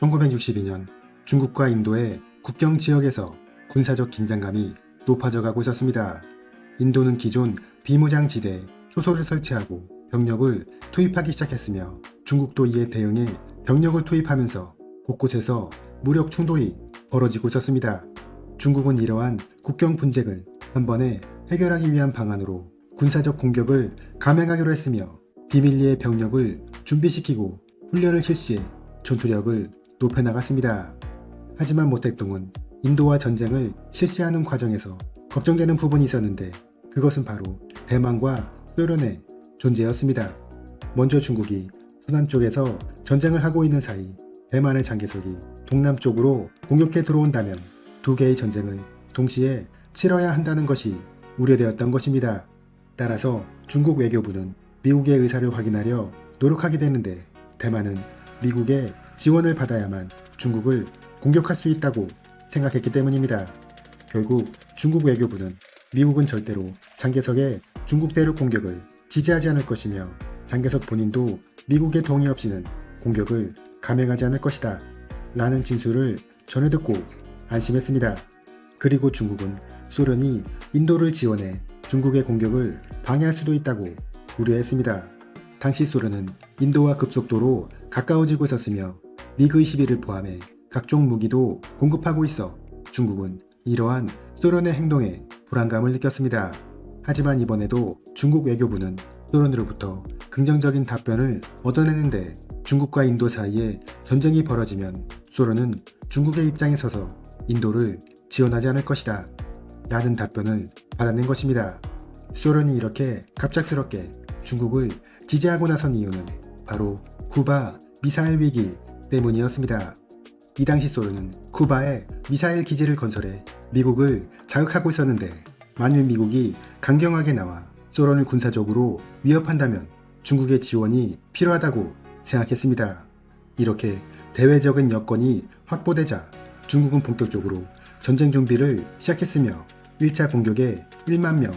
1962년 중국과 인도의 국경 지역에서 군사적 긴장감이 높아져 가고 있었습니다. 인도는 기존 비무장지대에 초소를 설치하고 병력을 투입하기 시작했으며 중국도 이에 대응해 병력을 투입하면서 곳곳에서 무력 충돌이 벌어지고 있었습니다. 중국은 이러한 국경 분쟁을 한 번에 해결하기 위한 방안으로 군사적 공격을 감행하기로 했으며 비밀리에 병력을 준비시키고 훈련을 실시해 전투력을 높여나갔습니다. 하지만 모택동은 인도와 전쟁을 실시하는 과정에서 걱정되는 부분이 있었는데 그것은 바로 대만과 소련의 존재였습니다. 먼저 중국이 서남쪽에서 전쟁을 하고 있는 사이 대만의 장개석이 동남쪽으로 공격해 들어온다면 두 개의 전쟁을 동시에 치러야 한다는 것이 우려되었던 것입니다. 따라서 중국 외교부는 미국의 의사를 확인하려 노력하게 되는데 대만은 미국의 지원을 받아야만 중국을 공격할 수 있다고 생각했기 때문입니다. 결국 중국 외교부는 미국은 절대로 장개석의 중국 대륙 공격을 지지하지 않을 것이며 장개석 본인도 미국의 동의 없이는 공격을 감행하지 않을 것이다 라는 진술을 전해 듣고 안심했습니다. 그리고 중국은 소련이 인도를 지원해 중국의 공격을 방해할 수도 있다고 우려했습니다. 당시 소련은 인도와 급속도로 가까워지고 있었으며 미그-21을 포함해 각종 무기도 공급하고 있어 중국은 이러한 소련의 행동에 불안감을 느꼈습니다. 하지만 이번에도 중국 외교부는 소련으로부터 긍정적인 답변을 얻어내는데 중국과 인도 사이에 전쟁이 벌어지면 소련은 중국의 입장에 서서 인도를 지원하지 않을 것이다 라는 답변을 받아낸 것입니다. 소련이 이렇게 갑작스럽게 중국을 지지하고 나선 이유는 바로 쿠바 미사일 위기 때문이었습니다. 이 당시 소련은 쿠바에 미사일 기지를 건설해 미국을 자극하고 있었는데 만일 미국이 강경하게 나와 소련을 군사적으로 위협한다면 중국의 지원이 필요하다고 생각했습니다. 이렇게 대외적인 여건이 확보되자 중국은 본격적으로 전쟁 준비를 시작했으며 1차 공격에 1만 명,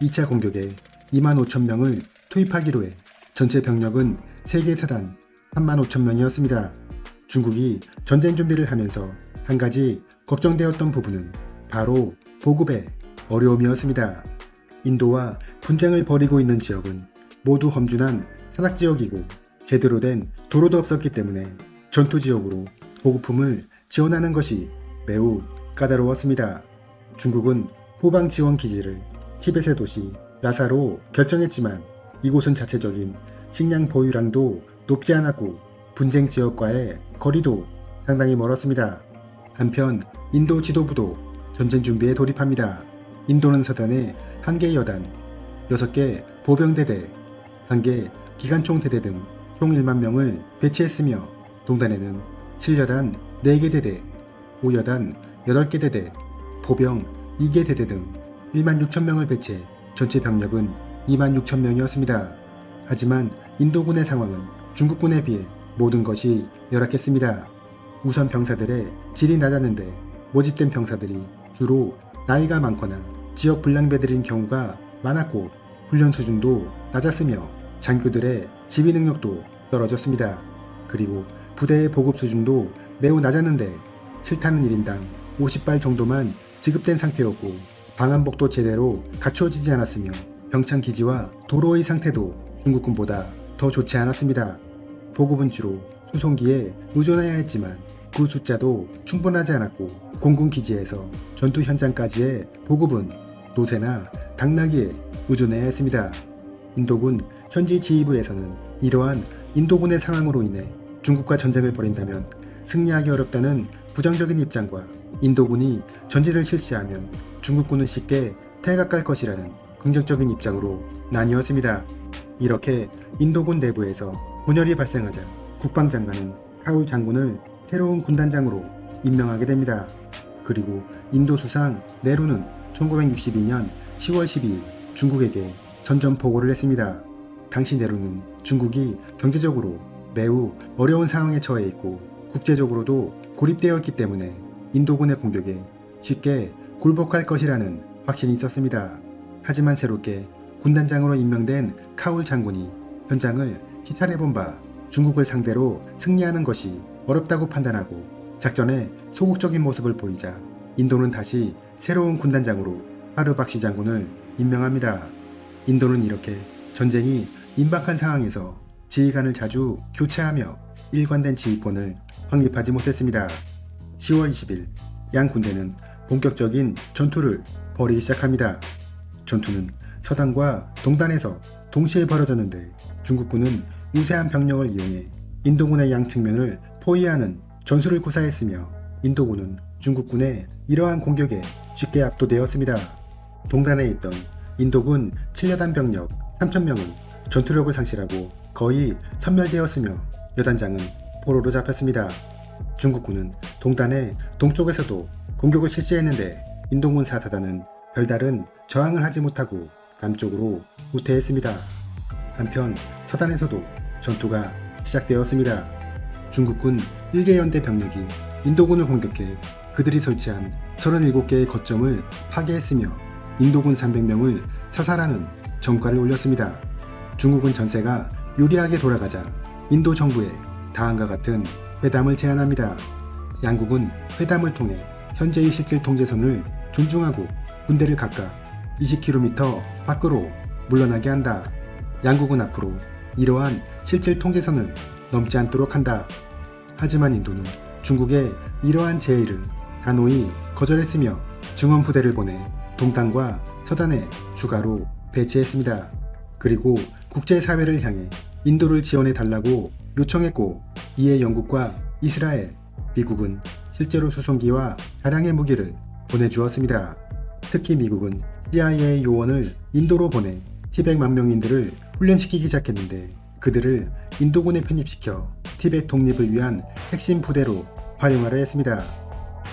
2차 공격에 2만 5천 명을 투입하기로 해 전체 병력은 3개 사단 3만 5천 명이었습니다. 중국이 전쟁 준비를 하면서 한 가지 걱정되었던 부분은 바로 보급의 어려움이었습니다. 인도와 분쟁을 벌이고 있는 지역은 모두 험준한 산악지역이고 제대로 된 도로도 없었기 때문에 전투지역으로 보급품을 지원하는 것이 매우 까다로웠습니다. 중국은 후방 지원 기지를 티벳의 도시 라사로 결정했지만 이곳은 자체적인 식량 보유량도 높지 않았고 분쟁 지역과의 거리도 상당히 멀었습니다. 한편 인도 지도부도 전쟁 준비에 돌입합니다. 인도는 서단에 1개 여단, 6개 보병대대, 1개 기관총 대대 등 총 1만 명을 배치했으며 동단에는 7여단 4개 대대, 5여단 8개 대대, 보병 2개 대대 등 1만 6천 명을 배치해 전체 병력은 2만 6천 명이었습니다. 하지만 인도군의 상황은 중국군에 비해 모든 것이 열악했습니다. 우선 병사들의 질이 낮았는데 모집된 병사들이 주로 나이가 많거나 지역 불량배들인 경우가 많았고 훈련 수준도 낮았으며 장교들의 지휘 능력도 떨어졌습니다. 그리고 부대의 보급 수준도 매우 낮았는데 실타는 1인당 50발 정도만 지급된 상태였고 방한복도 제대로 갖추어지지 않았으며 병창 기지와 도로의 상태도 중국군보다 더 좋지 않았습니다. 보급은 주로 수송기에 의존해야 했지만 그 숫자도 충분하지 않았고 공군 기지에서 전투 현장까지의 보급은 노새나 당나귀에 의존해야 했습니다. 인도군 현지 지휘부에서는 이러한 인도군의 상황으로 인해 중국과 전쟁을 벌인다면 승리하기 어렵다는 부정적인 입장과 인도군이 전지를 실시하면 중국군은 쉽게 태각할 것이라는 긍정적인 입장으로 나뉘었습니다. 이렇게 인도군 내부에서 분열이 발생하자 국방장관은 카울 장군을 새로운 군단장으로 임명하게 됩니다. 그리고 인도 수상 네루는 1962년 10월 12일 중국에게 선전포고를 했습니다. 당시 네루는 중국이 경제적으로 매우 어려운 상황에 처해 있고 국제적으로도 고립되어 있기 때문에 인도군의 공격에 쉽게 굴복할 것이라는 확신이 있었습니다. 하지만 새롭게 군단장으로 임명된 카울 장군이 현장을 시찰해본 바 중국을 상대로 승리하는 것이 어렵다고 판단하고 작전에 소극적인 모습을 보이자 인도는 다시 새로운 군단장으로 하르박시 장군을 임명합니다. 인도는 이렇게 전쟁이 임박한 상황에서 지휘관을 자주 교체하며 일관된 지휘권을 확립하지 못했습니다. 10월 20일 양 군대는 본격적인 전투를 벌이기 시작합니다. 전투는 서단과 동단에서 동시에 벌어졌는데 중국군은 우세한 병력을 이용해 인도군의 양 측면을 포위하는 전술을 구사했으며 인도군은 중국군의 이러한 공격에 쉽게 압도되었습니다. 동단에 있던 인도군 7여단 병력 3,000명은 전투력을 상실하고 거의 섬멸되었으며 여단장은 포로로 잡혔습니다. 중국군은 동단의 동쪽에서도 공격을 실시했는데 인도군 4사단은 별다른 저항을 하지 못하고 남쪽으로 후퇴했습니다. 한편 서단에서도 전투가 시작되었습니다. 중국군 1개 연대 병력이 인도군을 공격해 그들이 설치한 37개의 거점을 파괴했으며 인도군 300명을 사살하는 전과를 올렸습니다. 중국은 전세가 유리하게 돌아가자 인도 정부에 다음과 같은 회담을 제안합니다. 양국은 회담을 통해 현재의 실질 통제선을 존중하고 군대를 각각 20km 밖으로 물러나게 한다. 양국은 앞으로 이러한 실질 통제선을 넘지 않도록 한다. 하지만 인도는 중국의 이러한 제의를 단호히 거절했으며 증원부대를 보내 동단과 서단에 추가로 배치했습니다. 그리고 국제사회를 향해 인도를 지원해 달라고 요청했고 이에 영국과 이스라엘, 미국은 실제로 수송기와 다량의 무기를 보내주었습니다. 특히 미국은 CIA 요원을 인도로 보내 티베트 망명인들을 훈련시키기 시작했는데 그들을 인도군에 편입시켜 티베트 독립을 위한 핵심 부대로 활용하려 했습니다.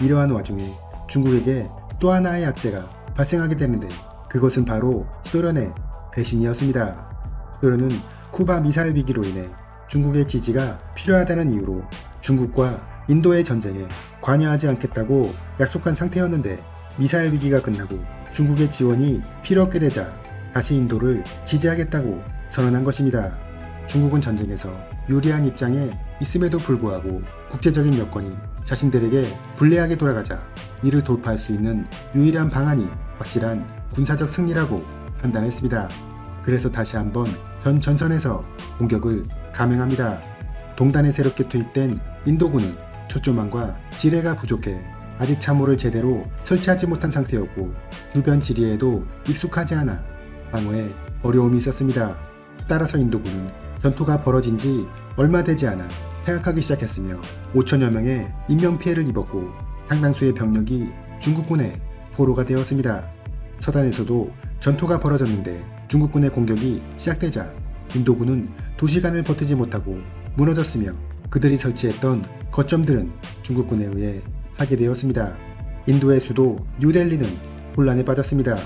이러한 와중에 중국에게 또 하나의 악재가 발생하게 되는데 그것은 바로 소련의 배신이었습니다. 소련은 쿠바 미사일 위기로 인해 중국의 지지가 필요하다는 이유로 중국과 인도의 전쟁에 관여하지 않겠다고 약속한 상태였는데 미사일 위기가 끝나고 중국의 지원이 필요 없게 되자 다시 인도를 지지하겠다고 선언한 것입니다. 중국은 전쟁에서 유리한 입장에 있음에도 불구하고 국제적인 여건이 자신들에게 불리하게 돌아가자 이를 돌파할 수 있는 유일한 방안이 확실한 군사적 승리라고 판단했습니다. 그래서 다시 한번 전 전선에서 공격을 감행합니다. 동단에 새롭게 투입된 인도군은 초조망과 지뢰가 부족해 아직 참호를 제대로 설치하지 못한 상태였고 주변 지리에도 익숙하지 않아 방어에 어려움이 있었습니다. 따라서 인도군은 전투가 벌어진 지 얼마 되지 않아 퇴각하기 시작했으며 5천여 명의 인명피해를 입었고 상당수의 병력이 중국군의 포로가 되었습니다. 서단에서도 전투가 벌어졌는데 중국군의 공격이 시작되자 인도군은 2시간을 버티지 못하고 무너졌으며 그들이 설치했던 거점들은 중국군에 의해 파괴되었습니다. 인도의 수도 뉴델리는 혼란에 빠졌습니다.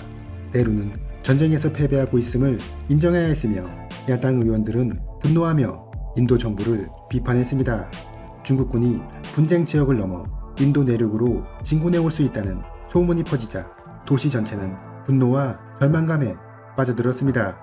대루는 전쟁에서 패배하고 있음을 인정해야 했으며 야당 의원들은 분노하며 인도 정부를 비판했습니다. 중국군이 분쟁 지역을 넘어 인도 내륙으로 진군해 올 수 있다는 소문이 퍼지자 도시 전체는 분노와 절망감에 빠져들었습니다.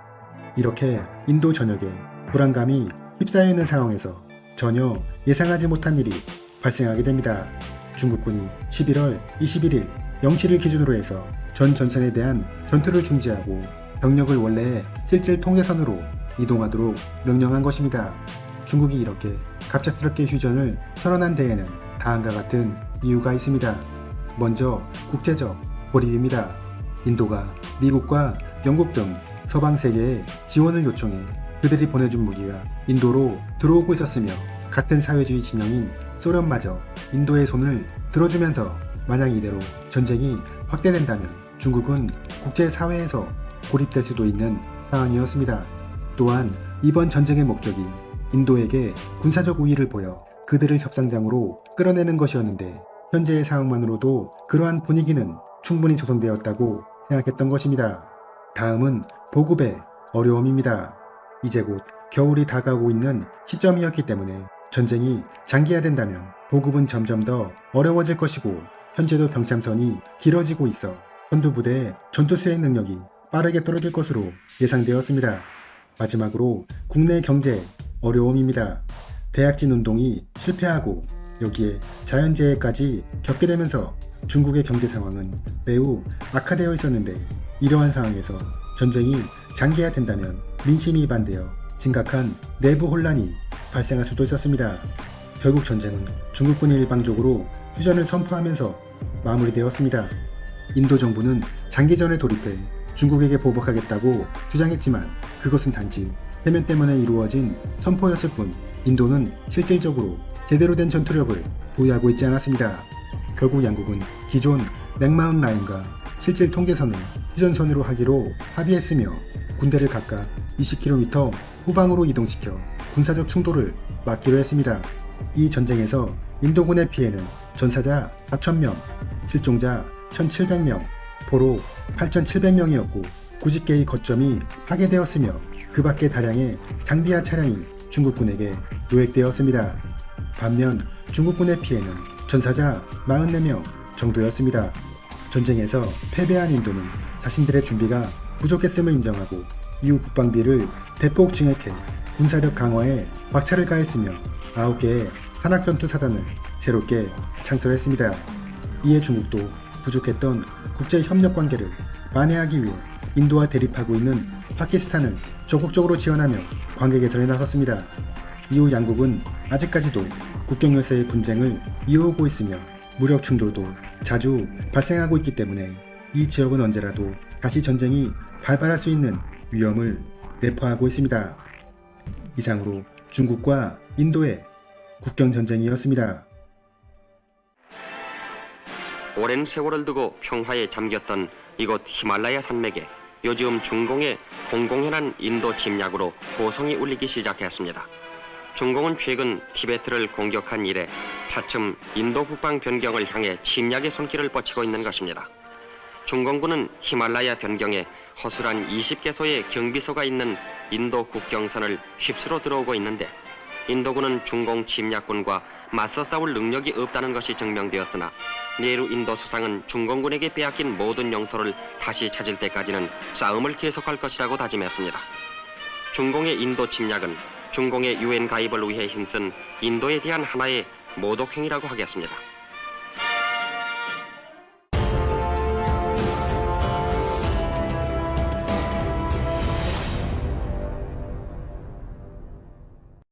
이렇게 인도 전역에 불안감이 휩싸여 있는 상황에서 전혀 예상하지 못한 일이 발생하게 됩니다. 중국군이 11월 21일 0시를 기준으로 해서 전 전선에 대한 전투를 중지하고 병력을 원래의 실질 통제선으로 이동하도록 명령한 것입니다. 중국이 이렇게 갑작스럽게 휴전을 선언한 데에는 다음과 같은 이유가 있습니다. 먼저 국제적 고립입니다. 인도가 미국과 영국 등 서방 세계에 지원을 요청해 그들이 보내준 무기가 인도로 들어오고 있었으며 같은 사회주의 진영인 소련마저 인도의 손을 들어주면서 만약 이대로 전쟁이 확대된다면 중국은 국제사회에서 고립될 수도 있는 상황이었습니다. 또한 이번 전쟁의 목적이 인도에게 군사적 우위를 보여 그들을 협상장으로 끌어내는 것이었는데 현재의 상황만으로도 그러한 분위기는 충분히 조성되었다고 생각했던 것입니다. 다음은 보급의 어려움입니다. 이제 곧 겨울이 다가오고 있는 시점이었기 때문에 전쟁이 장기화된다면 보급은 점점 더 어려워질 것이고 현재도 병참선이 길어지고 있어 선두부대의 전투 수행 능력이 빠르게 떨어질 것으로 예상되었습니다. 마지막으로 국내 경제 어려움입니다. 대약진 운동이 실패하고 여기에 자연재해까지 겪게 되면서 중국의 경제 상황은 매우 악화되어 있었는데, 이러한 상황에서 전쟁이 장기화된다면 민심이 반대어 심각한 내부 혼란이 발생할 수도 있었습니다. 결국 전쟁은 중국군이 일방적으로 휴전을 선포하면서 마무리되었습니다. 인도 정부는 장기전에 돌입해 중국에게 보복하겠다고 주장했지만 그것은 단지 세면 때문에 이루어진 선포였을 뿐, 인도는 실질적으로 제대로 된 전투력을 보유하고 있지 않았습니다. 결국 양국은 기존 맥마운 라인과 실질 통계선을 휴전선으로 하기로 합의했으며 군대를 각각 20km 후방으로 이동시켜 군사적 충돌을 막기로 했습니다. 이 전쟁에서 인도군의 피해는 전사자 4,000명, 실종자 1,700명, 포로 8,700명이었고 90개의 거점이 파괴되었으며 그 밖에 다량의 장비와 차량이 중국군에게 노획되었습니다. 반면 중국군의 피해는 전사자 44명 정도였습니다. 전쟁에서 패배한 인도는 자신들의 준비가 부족했음을 인정하고 이후 국방비를 대폭 증액해 군사력 강화에 박차를 가했으며 9개의 산악전투 사단을 새롭게 창설했습니다. 이에 중국도 부족했던 국제협력 관계를 만회하기 위해 인도와 대립하고 있는 파키스탄을 적극적으로 지원하며 관계 개선에 나섰습니다. 이후 양국은 아직까지도 국경 열세의 분쟁을 이어오고 있으며 무력 충돌도 자주 발생하고 있기 때문에 이 지역은 언제라도 다시 전쟁이 발발할 수 있는 위험을 내포하고 있습니다. 이상으로 중국과 인도의 국경 전쟁이었습니다. 오랜 세월을 두고 평화에 잠겼던 이곳 히말라야 산맥에 요즘 중공의 공공연한 인도 침략으로 호성이 울리기 시작했습니다. 중공은 최근 티베트를 공격한 이래 차츰 인도 북방 변경을 향해 침략의 손길을 뻗치고 있는 것입니다. 중공군은 히말라야 변경에 허술한 20개소의 경비소가 있는 인도 국경선을 휩쓸어 들어오고 있는데, 인도군은 중공 침략군과 맞서 싸울 능력이 없다는 것이 증명되었으나 네루 인도 수상은 중공군에게 빼앗긴 모든 영토를 다시 찾을 때까지는 싸움을 계속할 것이라고 다짐했습니다. 중공의 인도 침략은 중공의 UN 가입을 위해 힘쓴 인도에 대한 하나의 모독행위라고 하겠습니다.